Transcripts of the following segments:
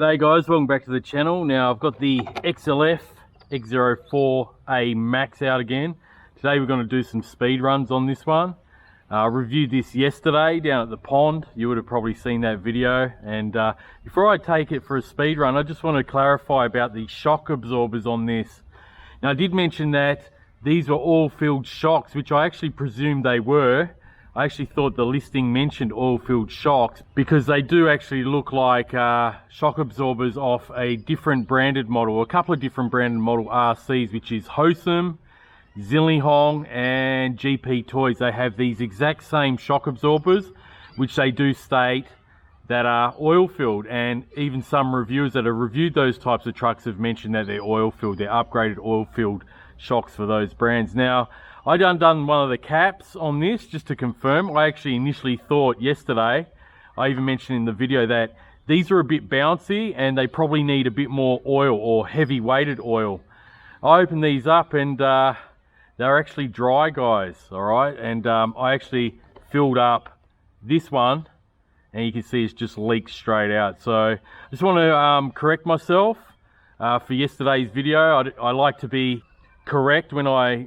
G'day guys, welcome back to the channel. Now I've got the XLF X04A Max out again. Today we're going to do some speed runs on this one. I reviewed this yesterday down at the pond. You would have probably seen that video. And before I take it for a speed run, I just want to clarify about the shock absorbers on this. Now I did mention that these were oil-filled shocks, which I actually presumed they were. I actually thought the listing mentioned oil-filled shocks because they do actually look like shock absorbers off a different branded model, a couple of different branded model RCs, which is Hosum, Zillinghong and GP Toys. They have these exact same shock absorbers, which they do state that are oil-filled, and even some reviewers that have reviewed those types of trucks have mentioned that they're oil-filled. They're upgraded oil-filled shocks for those brands. Now, I done one of the caps on this just to confirm. I actually initially thought yesterday, I even mentioned in the video, that these are a bit bouncy and they probably need a bit more oil or heavy weighted oil. I opened these up and they're actually dry, guys, all right? And I actually filled up this one and you can see it's just leaked straight out. So I just want to correct myself for yesterday's video. I like to be correct when I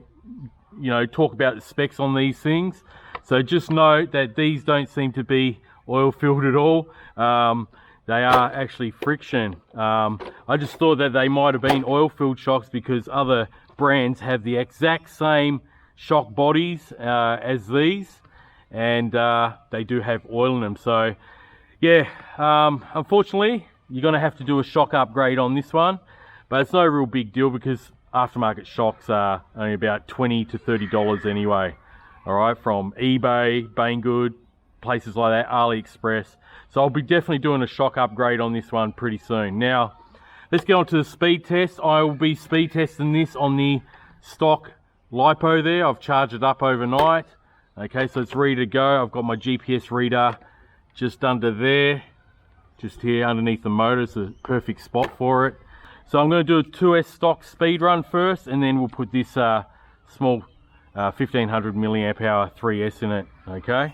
talk about the specs on these things. So just note that these don't seem to be oil filled at all. They are actually friction. I just thought that they might have been oil filled shocks because other brands have the exact same shock bodies as these, and they do have oil in them. So yeah, unfortunately you're going to have to do a shock upgrade on this one, but it's no real big deal because aftermarket shocks are only about $20 to $30 anyway, all right, from eBay, BANGGOOD, places like that, AliExpress. So I'll be definitely doing a shock upgrade on this one pretty soon. Now let's get on to the speed test. I will be speed testing this on the stock Lipo there. I've charged it up overnight. Okay, so it's ready to go. I've got my GPS reader just under there, just here underneath the motor. It's a perfect spot for it. So I'm going to do a 2S stock speed run first, and then we'll put this small 1500 milliamp hour 3S in it. Okay.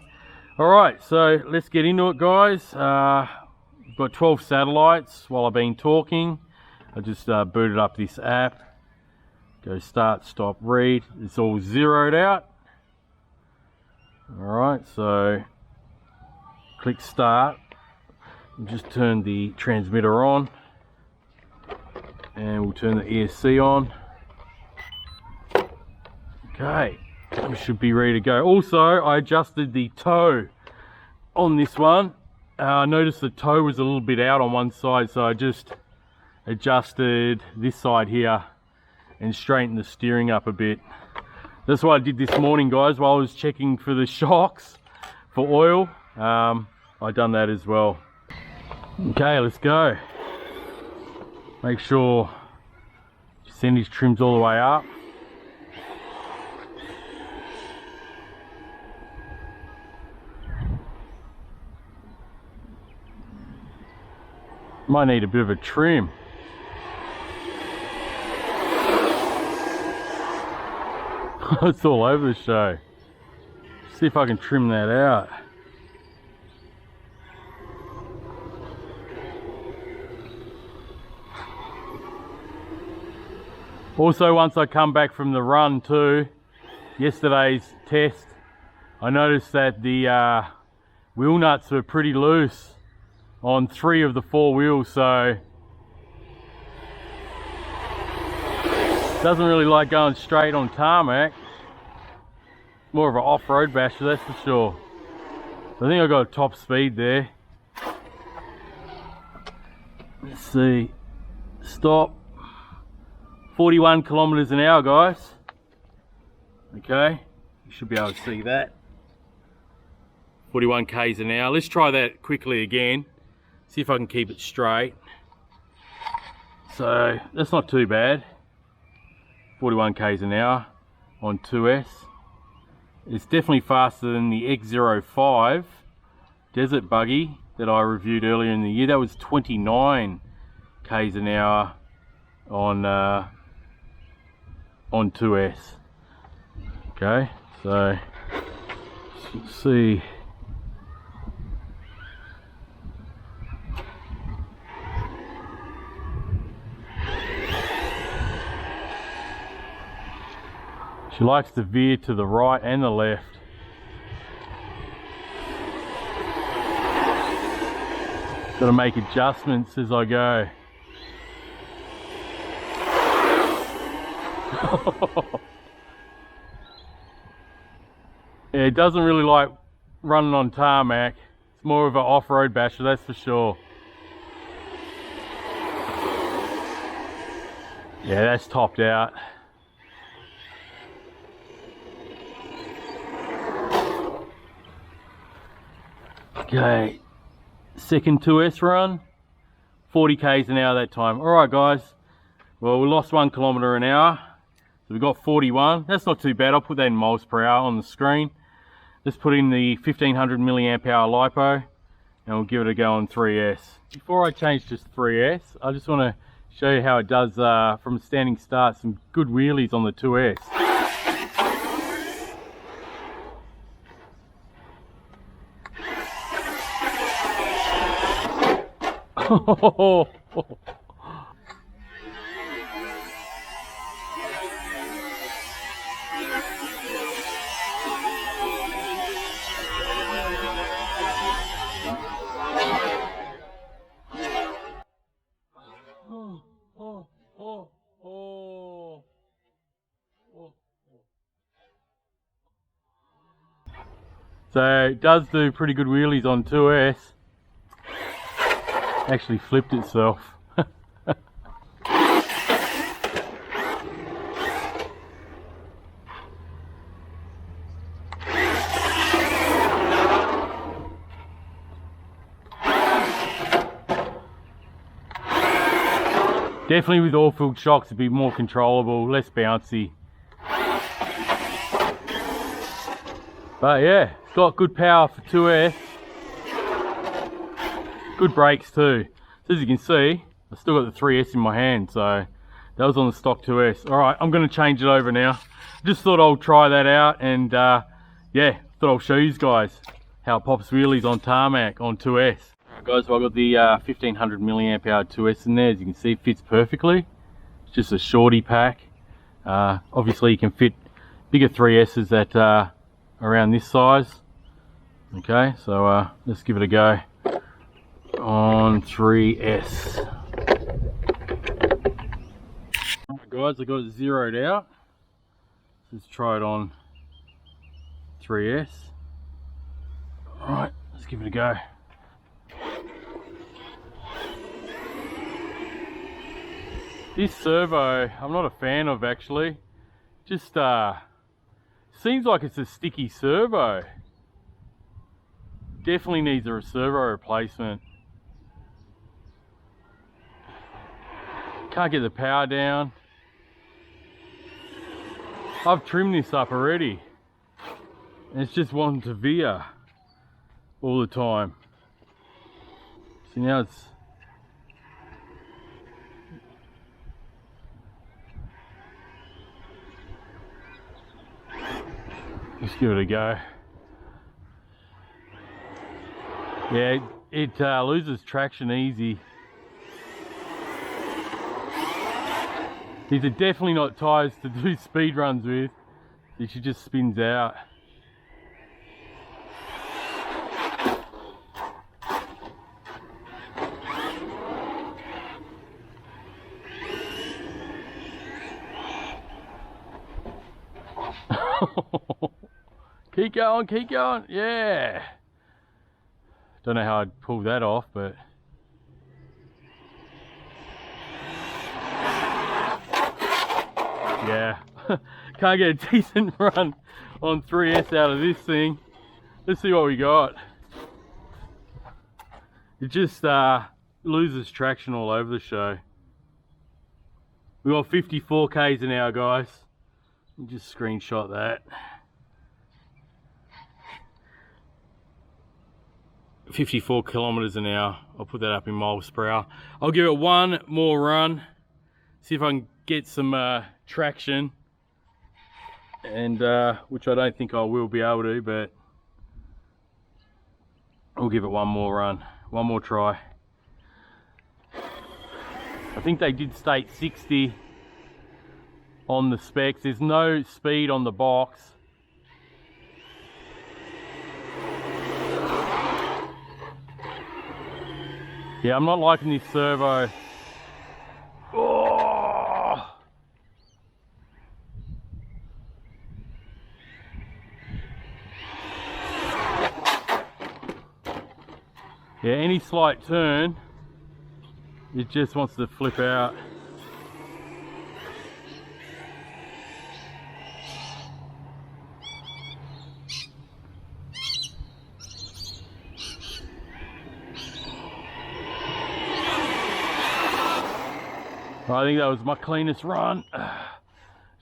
All right. So let's get into it, guys. I've got 12 satellites while I've been talking. I just booted up this app. Go start, stop, read. It's all zeroed out. All right. So click start. And just turn the transmitter on. And we'll turn the ESC on. Okay, we should be ready to go. Also, I adjusted the toe on this one. I noticed the toe was a little bit out on one side, so I just adjusted this side here and straightened the steering up a bit. That's what I did this morning, guys, while I was checking for the shocks for oil. I done that as well. Okay, let's go. Make sure percentage trims all the way up. Might need a bit of a trim. It's all over the show. See if I can trim that out. Also, once I come back from the run too, yesterday's test, I noticed that the wheel nuts were pretty loose on 3 of the 4 wheels, so doesn't really like going straight on tarmac. More of an off-road basher, that's for sure. I think I got a top speed there. Let's see, stop. 41 kilometers an hour, guys. Okay, you should be able to see that. 41 k's an hour. Let's try that quickly again. See if I can keep it straight. So that's not too bad. 41 k's an hour on 2S. It's definitely faster than the X05 desert buggy that I reviewed earlier in the year. That was 29 k's an hour on 2S. Okay, so let's see. She likes to veer to the right and the left. Got to make adjustments as I go. Yeah, it doesn't really like running on tarmac. It's more of an off-road basher, that's for sure. Yeah, that's topped out. Okay, second 2S run, 40 k's an hour that time. Alright guys, well we lost 1 kilometre an hour, so we got 41. That's not too bad. I'll put that in miles per hour on the screen. Let's put in the 1500 milliamp hour Lipo and we'll give it a go on 3S. Before I change to 3S, I just want to show you how it does from a standing start, some good wheelies on the 2S. So it does do pretty good wheelies on 2S. Actually flipped itself. Definitely with oil-filled shocks it'd be more controllable, less bouncy. But yeah, it's got good power for 2S. Good brakes too. So as you can see, I've still got the 3S in my hand, so that was on the stock 2S. Alright, I'm going to change it over now. Just thought I'll try that out and yeah, thought I'll show you guys how it pops wheelies on tarmac on 2S. Alright guys, so I've got the 1500 milliamp hour 2S in there. As you can see, it fits perfectly. It's just a shorty pack. Obviously you can fit bigger 3S's that around this size. Okay, so let's give it a go on 3S. Alright guys, I got it zeroed out. Let's try it on 3S. Alright, let's give it a go. This servo, I'm not a fan of actually. Just seems like it's a sticky servo. Definitely needs a servo replacement. Can't get the power down. I've trimmed this up already and it's just wanting to veer all the time. So now it's just give it a go. Yeah, it loses traction easy. These are definitely not tyres to do speed runs with. She just spins out. Keep going, yeah. Don't know how I'd pull that off, but yeah. Can't get a decent run on 3S out of this thing. Let's see what we got. It just loses traction all over the show. We got 54 k's an hour, guys. I'll just screenshot that. 54 kilometers an hour. I'll put that up in miles per hour. I'll give it one more run, see if I can get some traction, and which I don't think I will be able to, but I'll give it one more run, one more try. I think they did state 60 on the specs. There's no speed on the box. Yeah, I'm not liking this servo. Oh. Yeah, any slight turn, it just wants to flip out. I think that was my cleanest run.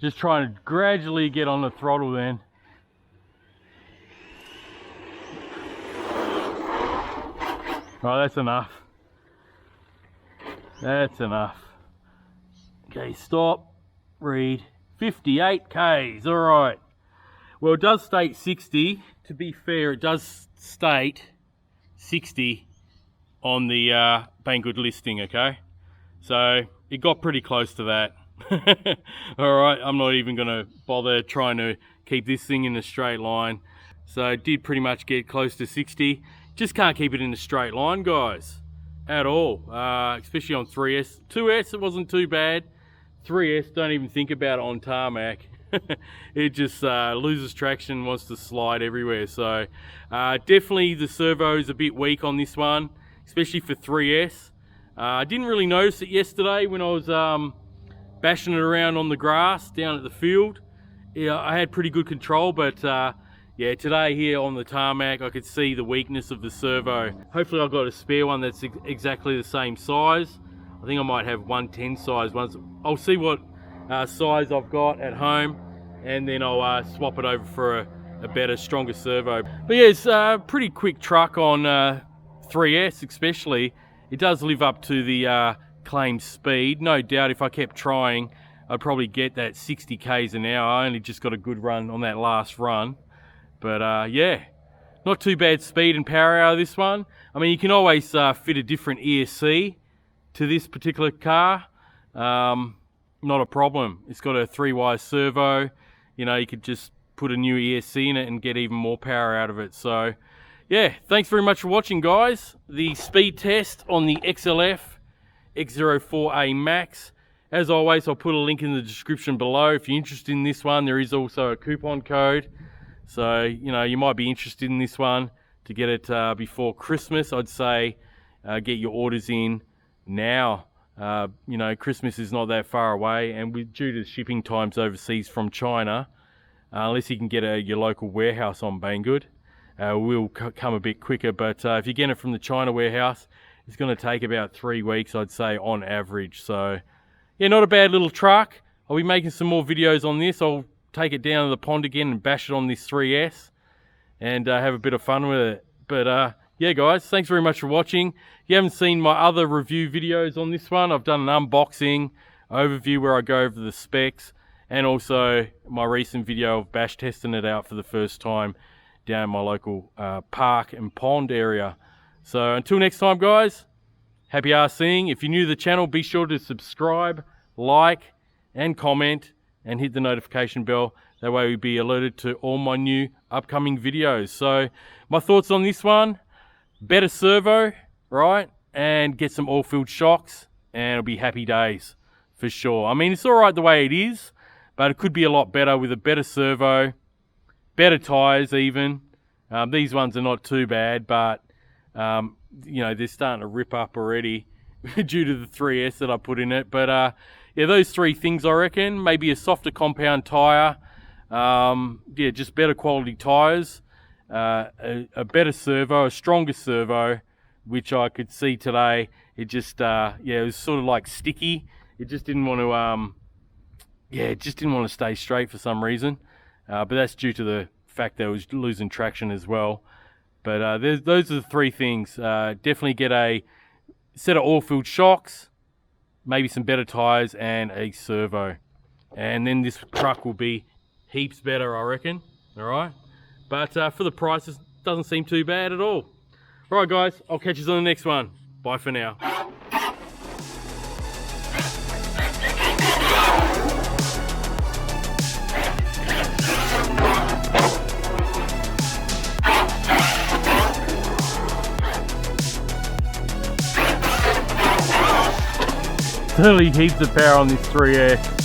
Just trying to gradually get on the throttle then. Oh, that's enough. That's enough. Okay, stop. Read. 58 Ks. All right. Well, it does state 60. To be fair, it does state 60 on the BANGGOOD listing, okay? So it got pretty close to that. All right, I'm not even going to bother trying to keep this thing in a straight line. So it did pretty much get close to 60. Just can't keep it in a straight line, guys, at all. Especially on 3S. 2S, it wasn't too bad. 3S, don't even think about it on tarmac. It just loses traction, wants to slide everywhere. So definitely the servo is a bit weak on this one, especially for 3S. I didn't really notice it yesterday when I was bashing it around on the grass down at the field. Yeah, I had pretty good control, but yeah, today here on the tarmac, I could see the weakness of the servo. Hopefully I've got a spare one that's exactly the same size. I think I might have 110 size ones. I'll see what size I've got at home, and then I'll swap it over for a better, stronger servo. But yeah, it's a pretty quick truck on 3S especially. It does live up to the claimed speed. No doubt if I kept trying, I'd probably get that 60 Ks an hour. I only just got a good run on that last run. But yeah, not too bad speed and power out of this one. I mean, you can always fit a different ESC to this particular car. Not a problem. It's got a 3-wire servo. You know, you could just put a new ESC in it and get even more power out of it. So yeah, thanks very much for watching, guys. The speed test on the XLF X04A Max. As always, I'll put a link in the description below. If you're interested in this one, there is also a coupon code. So, you know, you might be interested in this one to get it before Christmas. I'd say get your orders in now. You know, Christmas is not that far away, and due to shipping times overseas from China, unless you can get your local warehouse on BANGGOOD, will come a bit quicker. But if you get it from the China warehouse, it's going to take about 3 weeks, I'd say, on average. So yeah, not a bad little truck. I'll be making some more videos on this. I'll take it down to the pond again and bash it on this 3S and have a bit of fun with it. But yeah, guys, thanks very much for watching. If you haven't seen my other review videos on this one, I've done an unboxing overview where I go over the specs, and also my recent video of bash testing it out for the first time down in my local park and pond area. So until next time, guys, happy RCing. If you're new to the channel, be sure to subscribe, like, and comment, and hit the notification bell. That way you'll be alerted to all my new upcoming videos. So my thoughts on this one: better servo, right? And get some oil-filled shocks, and it'll be happy days for sure. I mean, it's all right the way it is, but it could be a lot better with a better servo, better tires even. These ones are not too bad, but you know, they're starting to rip up already due to the 3S that I put in it. But yeah, those three things I reckon. Maybe a softer compound tire, yeah, just better quality tires, a better servo, a stronger servo, which I could see today. It just yeah, it was sort of like sticky. It just didn't want to yeah, it just didn't want to stay straight for some reason. But that's due to the fact that it was losing traction as well. But those are the three things. Definitely get a set of oil-filled shocks, maybe some better tires, and a servo. And then this truck will be heaps better, I reckon. All right. But for the price, it doesn't seem too bad at all. All right, guys, I'll catch you on the next one. Bye for now. certainly heaps of power on this 3 air.